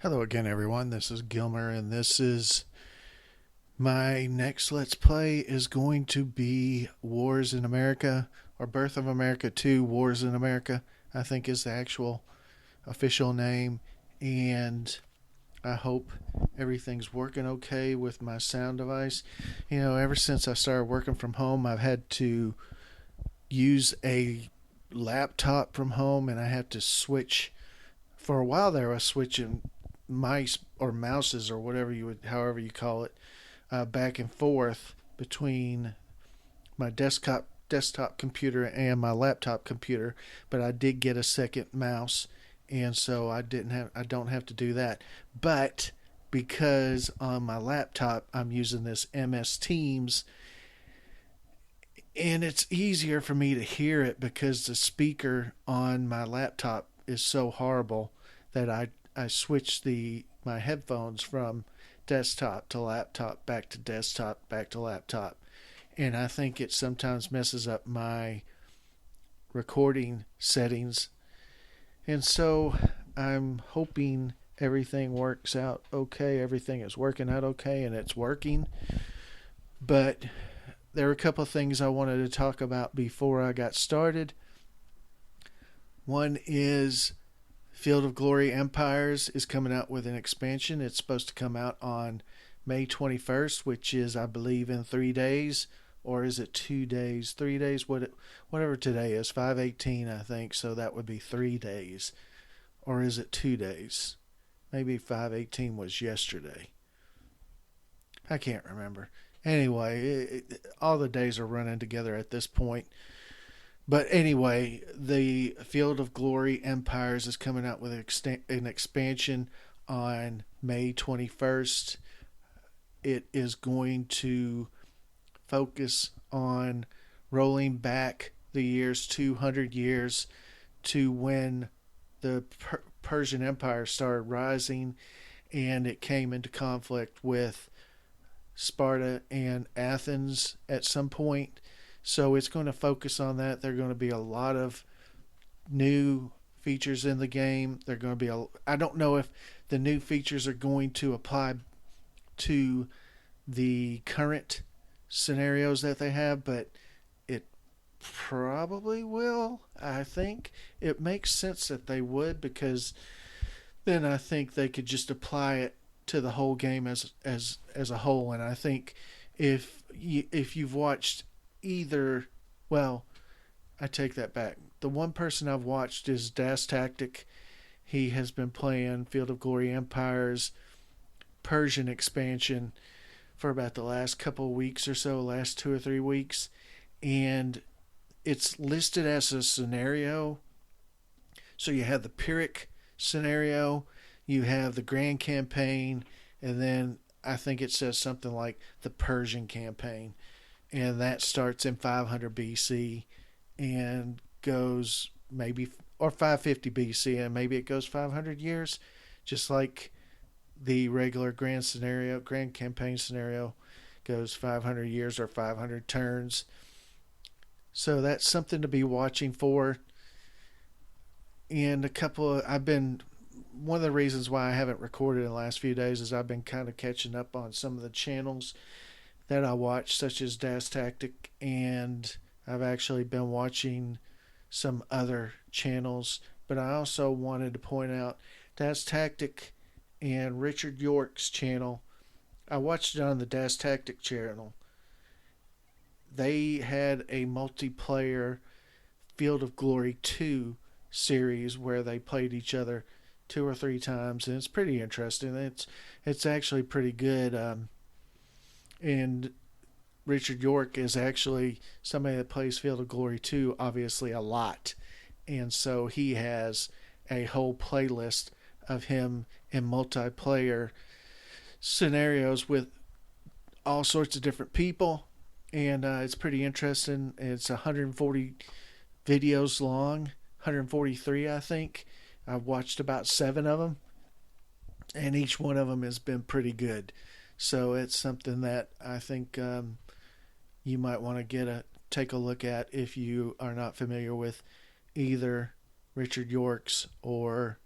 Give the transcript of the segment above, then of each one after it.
Hello again, everyone. This is Gilmer, and this is my next Let's Play is going to be Wars in America, or Birth of America 2 Wars in America, I think is the actual official name. And I hope everything's working okay with my sound device. Ever since I started working from home, I've had to use a laptop from home, and I had to switch. For a while there, I was switching mice or mouses or however you call it, back and forth between my desktop computer and my laptop computer. But I did get a second mouse, and so I don't have to do that. But because on my laptop I'm using this MS Teams, and it's easier for me to hear it because the speaker on my laptop is so horrible that I switched my headphones from desktop to laptop, back to desktop, back to laptop. And I think it sometimes messes up my recording settings. And so I'm hoping everything works out okay. Everything is working out okay, and it's working. But there are a couple of things I wanted to talk about before I got started. One is Field of Glory Empires is coming out with an expansion. It's supposed to come out on May 21st, which is, I believe, in 3 days. Or is it 2 days? 3 days? Whatever today is. 5/18, I think. So that would be 3 days. Or is it 2 days? Maybe 5/18 was yesterday. I can't remember. Anyway, all the days are running together at this point. But anyway, the Field of Glory Empires is coming out with an expansion on May 21st. It is going to focus on rolling back the years 200 years to when the Persian Empire started rising, and it came into conflict with Sparta and Athens at some point. So it's going to focus on that. There are going to be a lot of new features in the game. They're going to be I don't know if the new features are going to apply to the current scenarios that they have, but it probably will. I think it makes sense that they would, because then I think they could just apply it to the whole game as a whole. And I think if you've watched either, well, I take that back. The one person I've watched is Das Tactic. He has been playing Field of Glory Empires Persian expansion for about the last couple of weeks or so, last 2 or 3 weeks, and it's listed as a scenario. So you have the Pyrrhic scenario, you have the Grand Campaign, and then I think it says something like the Persian Campaign. And that starts in 500 BC and goes maybe, or 550 BC, and maybe it goes 500 years, just like the regular Grand Campaign scenario goes 500 years or 500 turns. So that's something to be watching for. And one of the reasons why I haven't recorded in the last few days is I've been kind of catching up on some of the channels that I watch, such as Das Tactic, and I've actually been watching some other channels. But I also wanted to point out Das Tactic and Richard York's channel. I watched it on the Das Tactic channel. They had a multiplayer Field of Glory 2 series where they played each other 2 or 3 times, and it's pretty interesting. It's actually pretty good. And Richard York is actually somebody that plays Field of Glory 2 obviously a lot. And so he has a whole playlist of him in multiplayer scenarios with all sorts of different people. And it's pretty interesting. It's 140 videos long, 143 I think. I've watched about 7 of them, and each one of them has been pretty good. So it's something that I think you might want to take a look at if you are not familiar with either Richard York's or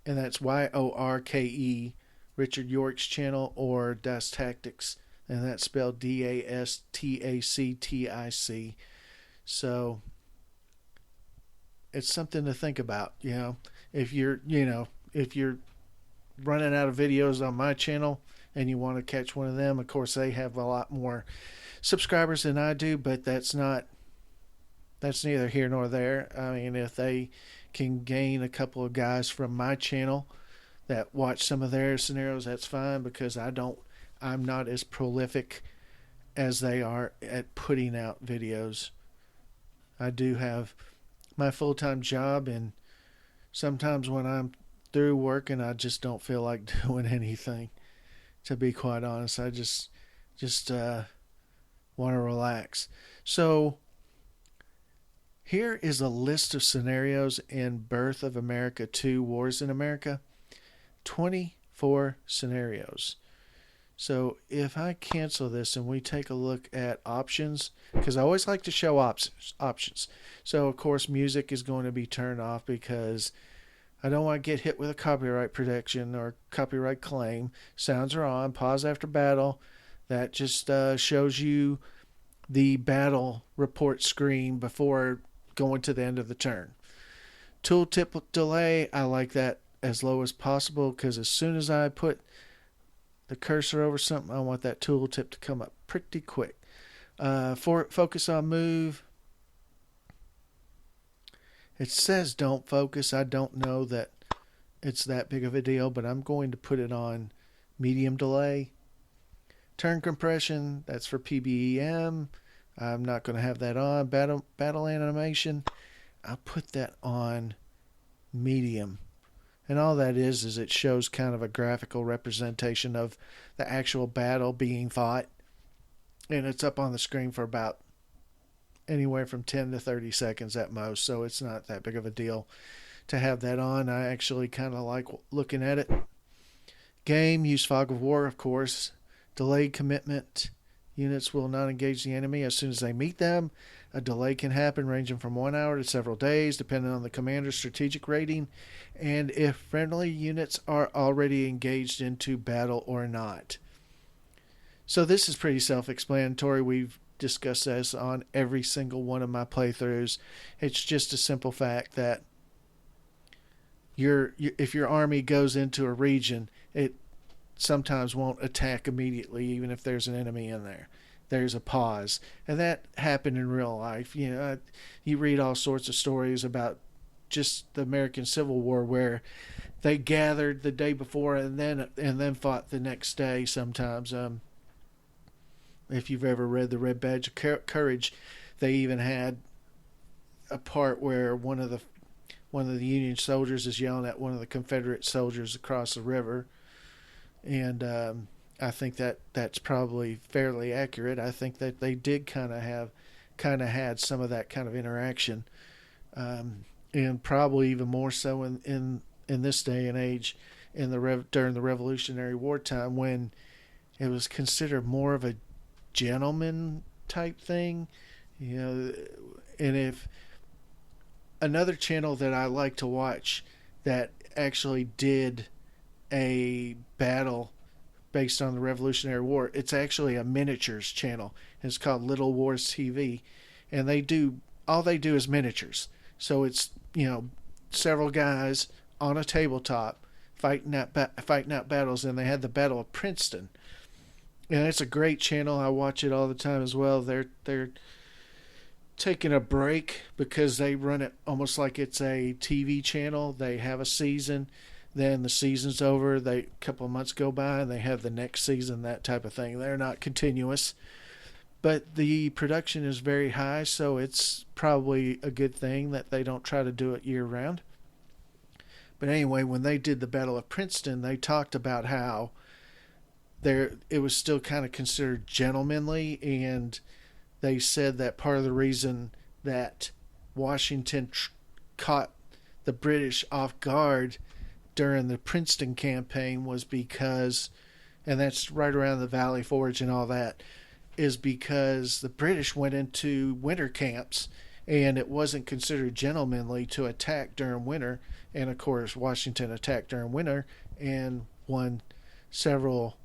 and that's Yorke, Richard York's channel, or Das Tactics, and that's spelled Dastactic. So it's something to think about. If you're running out of videos on my channel and you want to catch one of them, of course they have a lot more subscribers than I do, but that's neither here nor there. I mean, if they can gain a couple of guys from my channel that watch some of their scenarios, that's fine, because I'm not as prolific as they are at putting out videos. I do have my full-time job, and sometimes when I'm through working, I just don't feel like doing anything. To be quite honest, I just want to relax. So here is a list of scenarios in Birth of America 2, Wars in America. 24 scenarios. So if I cancel this and we take a look at options, because I always like to show options. So of course music is going to be turned off because I don't want to get hit with a copyright protection or copyright claim. Sounds are on. Pause after battle. That just shows you the battle report screen before going to the end of the turn. Tooltip delay, I like that as low as possible, because as soon as I put the cursor over something, I want that tooltip to come up pretty quick. Focus on move. It says don't focus. I don't know that it's that big of a deal, but I'm going to put it on medium delay. Turn compression, that's for PBEM. I'm not going to have that on. Battle animation, I'll put that on medium. And all that is it shows kind of a graphical representation of the actual battle being fought. And it's up on the screen for about anywhere from 10 to 30 seconds at most. So it's not that big of a deal to have that on. I actually kind of like looking at it. Game, use fog of war, of course. Delayed commitment. Units will not engage the enemy as soon as they meet them. A delay can happen ranging from 1 hour to several days, depending on the commander's strategic rating, and if friendly units are already engaged into battle or not. So this is pretty self-explanatory. We've discussed this on every single one of my playthroughs. It's just a simple fact that if your army goes into a region, it sometimes won't attack immediately, even if there's an enemy in there. There's a pause, and that happened in real life. You read all sorts of stories about just the American Civil War where they gathered the day before and then fought the next day. Sometimes, if you've ever read the Red Badge of Courage, they even had a part where one of the Union soldiers is yelling at one of the Confederate soldiers across the river, and I think that's probably fairly accurate. I think that they did kind of had some of that kind of interaction, and probably even more so in this day and age, during the Revolutionary War time, when it was considered more of a gentleman type thing, And if another channel that I like to watch that actually did a battle based on the Revolutionary War, it's actually a miniatures channel. It's called Little Wars TV, and all they do is miniatures. So it's several guys on a tabletop fighting out battles, and they had the Battle of Princeton, and it's a great channel. I watch it all the time as well. They're taking a break because they run it almost like it's a TV channel. They have a season, then the season's over, a couple of months go by, and they have the next season, that type of thing. They're not continuous, but the production is very high, so it's probably a good thing that they don't try to do it year round. But anyway, when they did the Battle of Princeton, they talked about how it was still kind of considered gentlemanly, and they said that part of the reason that Washington caught the British off guard during the Princeton campaign was because, and that's right around the Valley Forge and all that, is because the British went into winter camps and it wasn't considered gentlemanly to attack during winter. And of course, Washington attacked during winter and won several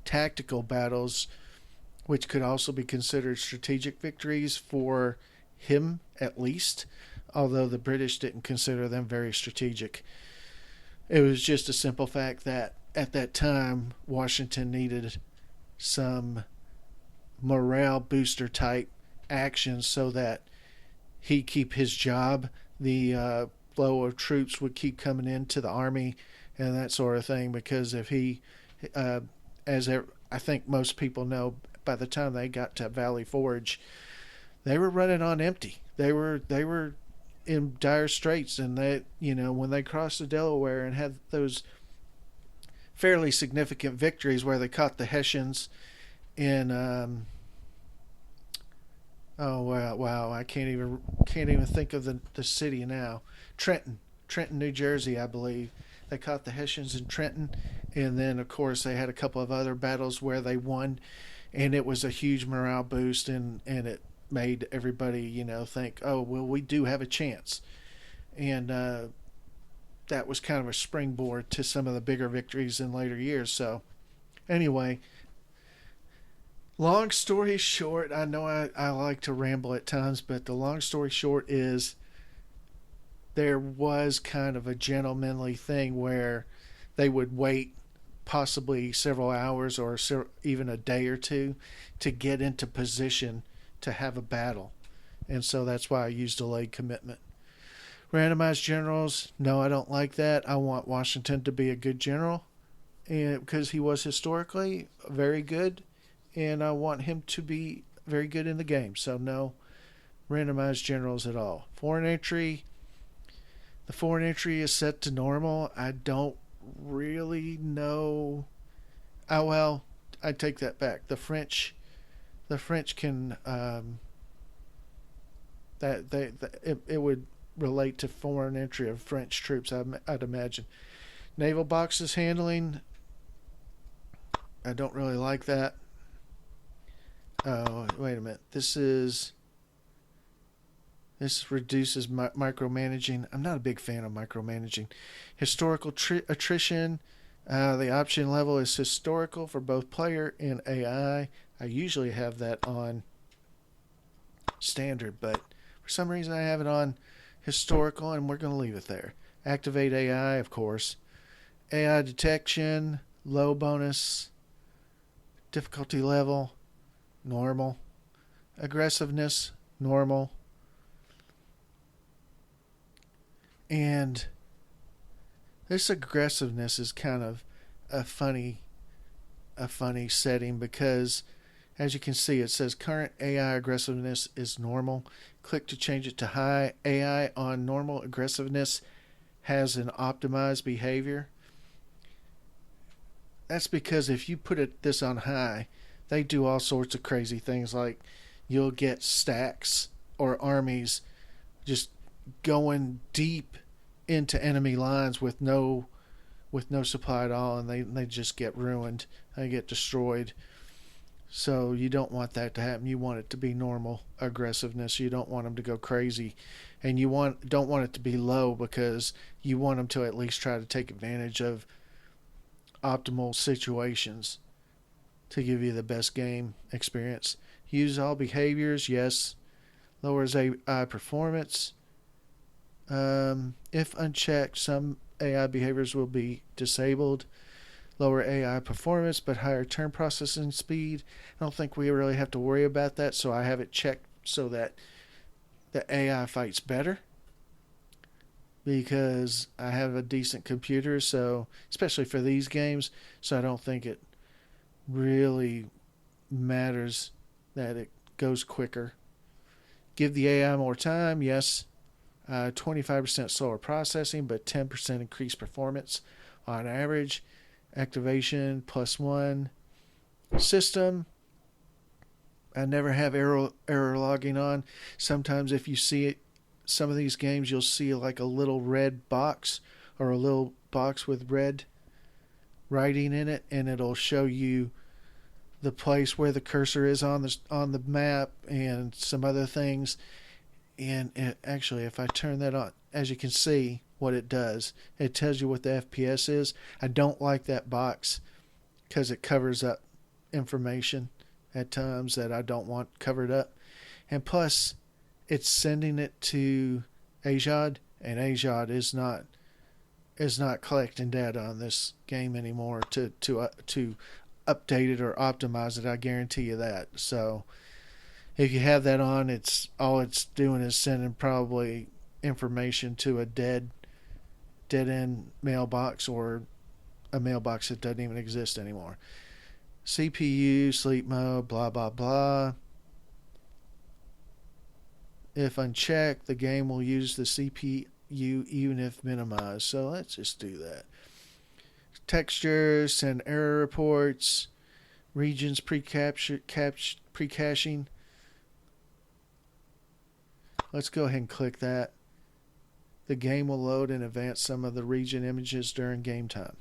tactical battles, which could also be considered strategic victories for him, at least, although the British didn't consider them very strategic. It was just a simple fact that at that time, Washington needed some morale booster type actions so that he'd keep his job. The flow of troops would keep coming into the army and that sort of thing, because if he, as I think most people know, by the time they got to Valley Forge, they were running on empty. They were in dire straits, and when they crossed the Delaware and had those fairly significant victories where they caught the Hessians in wow, I can't even think of the city now. Trenton, New Jersey, I believe. They caught the Hessians in Trenton, and then of course they had a couple of other battles where they won, and it was a huge morale boost, and it made everybody think, oh well, we do have a chance, and that was kind of a springboard to some of the bigger victories in later years. So anyway, long story short, I know I like to ramble at times, but the long story short is there was kind of a gentlemanly thing where they would wait possibly several hours or even a day or two to get into position to have a battle. And so that's why I use delayed commitment. Randomized generals, no, I don't like that. I want Washington to be a good general, and because he was historically very good, and I want him to be very good in the game. So no randomized generals at all. Foreign entry, the foreign entry is set to normal. I don't really know. Oh well, I take that back. The French can it would relate to foreign entry of French troops, I'd imagine. Naval boxes handling, I don't really like that. Oh, wait a minute. This reduces micromanaging. I'm not a big fan of micromanaging. Historical attrition. The option level is historical for both player and AI. I usually have that on standard, but for some reason I have it on historical, and we're going to leave it there. Activate AI, of course. AI detection, low bonus. Difficulty level, normal. Aggressiveness, normal. And this aggressiveness is kind of a funny setting, because as you can see, it says current AI aggressiveness is normal. Click to change it to high. AI on normal aggressiveness has an optimized behavior. That's because if you put this on high, they do all sorts of crazy things, like you'll get stacks or armies just going deep into enemy lines with no supply at all, and they just get ruined. They get destroyed. So you don't want that to happen. You want it to be normal aggressiveness. You don't want them to go crazy, and you don't want it to be low, because you want them to at least try to take advantage of optimal situations to give you the best game experience. Use all behaviors, yes. Lowers AI performance. If unchecked, some AI behaviors will be disabled. Lower AI performance, but higher turn processing speed. I don't think we really have to worry about that, so I have it checked so that the AI fights better, because I have a decent computer, so especially for these games, so I don't think it really matters that it goes quicker. Give the AI more time, yes. 25% slower processing, but 10% increased performance on average. Activation +1. System, I never have error logging on. Sometimes if you see it, some of these games, you'll see like a little red box, or a little box with red writing in it, and it'll show you the place where the cursor is on the map and some other things. And actually, if I turn that on, as you can see what it does, it tells you what the FPS is. I don't like that box because it covers up information at times that I don't want covered up. And plus, it's sending it to Ajod, and Ajod is not collecting data on this game anymore to update it or optimize it. I guarantee you that. So if you have that on, it's doing is sending probably information to a dead end mailbox or a mailbox that doesn't even exist anymore. CPU, sleep mode, blah blah blah. If unchecked, the game will use the CPU even if minimized. So let's just do that. Textures, send error reports, regions pre-caching. Let's go ahead and click that. The game will load and advance some of the region images during game time.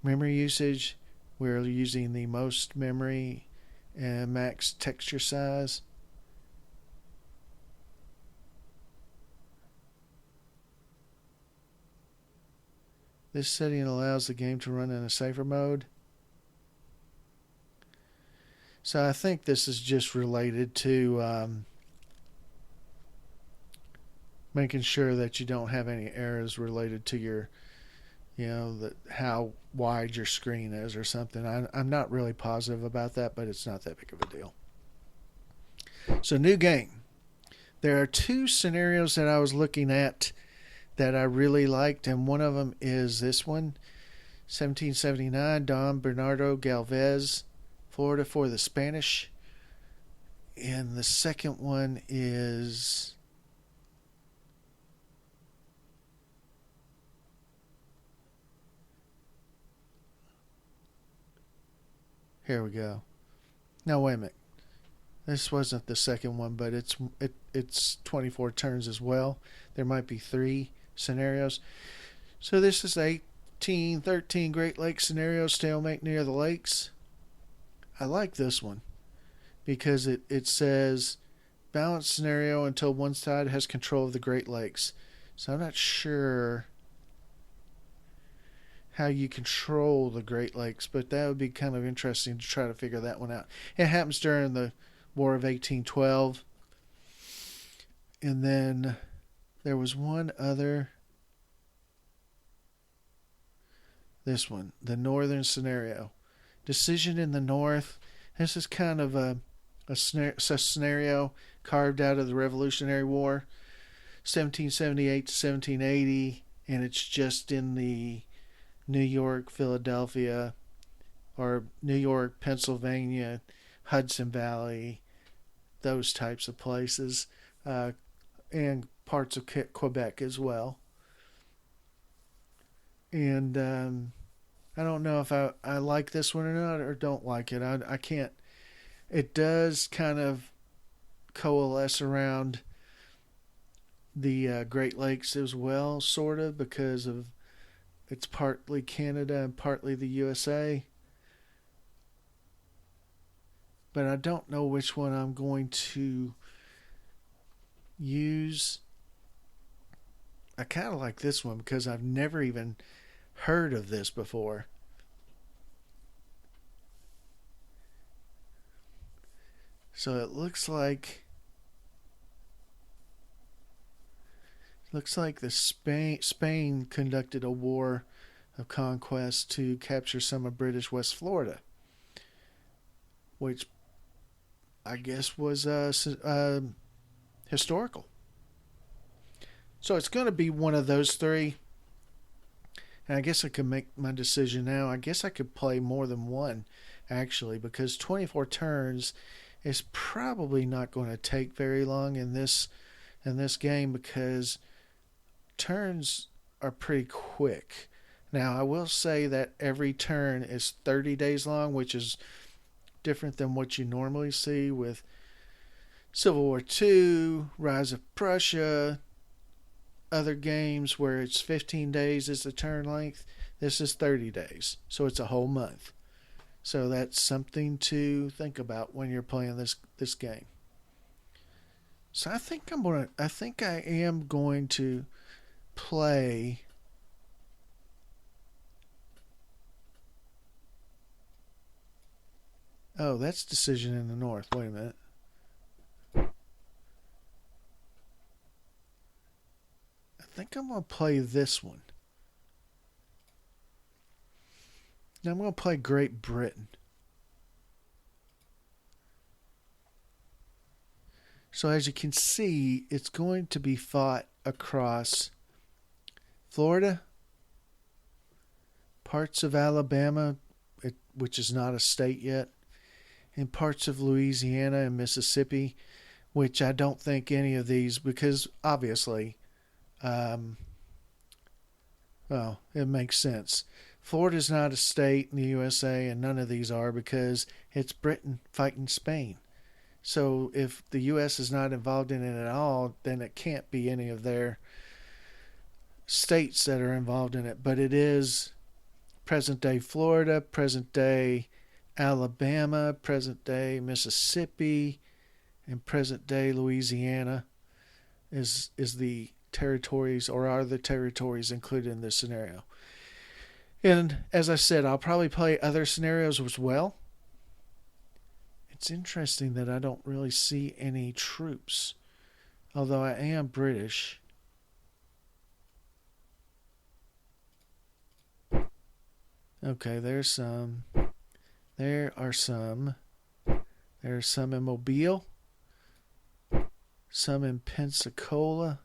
Memory usage, we're using the most memory and max texture size. This setting allows the game to run in a safer mode. So I think this is just related to making sure that you don't have any errors related to your, how wide your screen is or something. I'm not really positive about that, but it's not that big of a deal. So new game. There are two scenarios that I was looking at that I really liked, and one of them is this one, 1779, Don Bernardo Galvez, Florida for the Spanish. And the second one is here we go. No, wait a minute. This wasn't the second one, but it's 24 turns as well. There might be 3 scenarios. So this is 1813 Great Lakes scenario, stalemate near the lakes. I like this one because it says balanced scenario until one side has control of the Great Lakes. So I'm not sure how you control the Great Lakes, but that would be kind of interesting to try to figure that one out. It happens during the War of 1812. And then there was one other. This one, the northern scenario. Decision in the north. This is kind of a scenario carved out of the Revolutionary War, 1778 to 1780, and it's just in the New York, Philadelphia, or New York, Pennsylvania, Hudson Valley, those types of places, and parts of Quebec as well. And I don't know if I like this one or not, or don't like it. I can't. It does kind of coalesce around the Great Lakes as well, sort of, because of it's partly Canada and partly the USA. But I don't know which one I'm going to use. I kind of like this one because I've never even heard of this before. So it looks like the Spain conducted a war of conquest to capture some of British West Florida, which I guess was historical. So it's going to be one of those 3. And I guess I could make my decision now. I guess I could play more than one, actually, because 24 turns is probably not going to take very long in this game because turns are pretty quick. Now, I will say that every turn is 30 days long, which is different than what you normally see with Civil War II, Rise of Prussia, other games where it's 15 days is the turn length. This is 30 days, so it's a whole month. So that's something to think about when you're playing this game. So I think I am going to play. Oh, that's decision in the north. Wait a minute. I think I'm going to play this one. Now I'm going to play Great Britain. So as you can see, it's going to be fought across Florida, parts of Alabama, which is not a state yet, and parts of Louisiana and Mississippi, which I don't think any of these, because obviously, well, it makes sense. Florida's not a state in the USA, and none of these are because it's Britain fighting Spain. So if the U.S. is not involved in it at all, then it can't be any of their states that are involved in it. But it is present day Florida, present day Alabama, present day Mississippi, and present day Louisiana is the territories, or are the territories included in this scenario. And as I said, I'll probably play other scenarios as well. It's interesting that I don't really see any troops, although I am British. Okay, there's some. There are some. There's some in Mobile, some in Pensacola.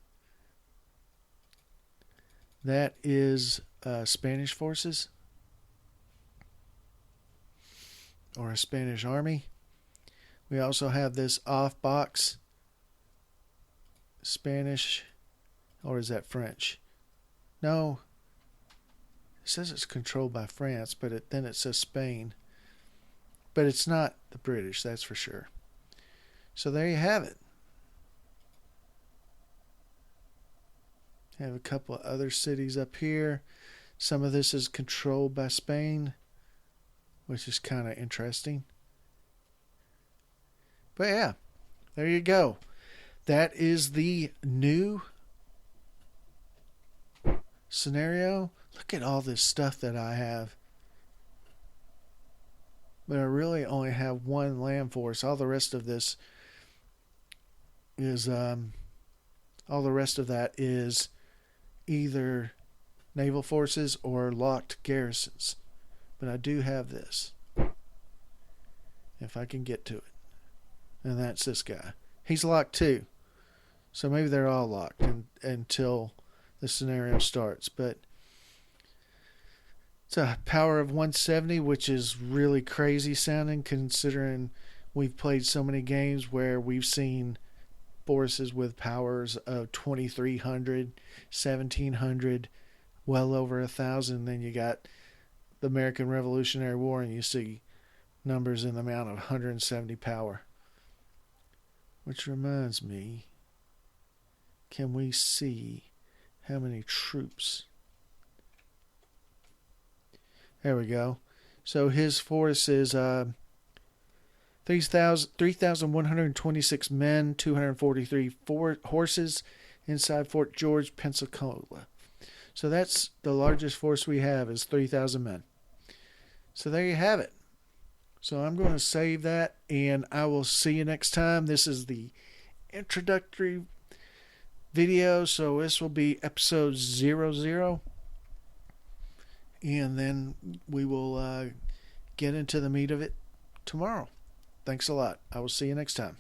That is Spanish forces or a Spanish army. We also have this off box Spanish, or is that French? No, it says it's controlled by France, but then it says Spain. But it's not the British, that's for sure. So there you have it. Have a couple of other cities up here. Some of this is controlled by Spain, which is kind of interesting. But yeah, there you go. That is the new scenario. Look at all this stuff that I have. But I really only have one land force. All the rest of this is all the rest of that is either naval forces or locked garrisons. But I do have this, if I can get to it. And that's this guy. He's locked too. So maybe they're all locked until the scenario starts. But it's a power of 170, which is really crazy sounding considering we've played so many games where we've seen forces with powers of 2,300, 1,700, well over 1,000. Then you got the American Revolutionary War and you see numbers in the amount of 170 power. Which reminds me, can we see how many troops? There we go. So his force is 3,126 men, 243 horses inside Fort George, Pensacola. So that's the largest force we have is 3,000 men. So there you have it. So I'm going to save that, and I will see you next time. This is the introductory video, so this will be episode 00. And then we will get into the meat of it tomorrow. Thanks a lot. I will see you next time.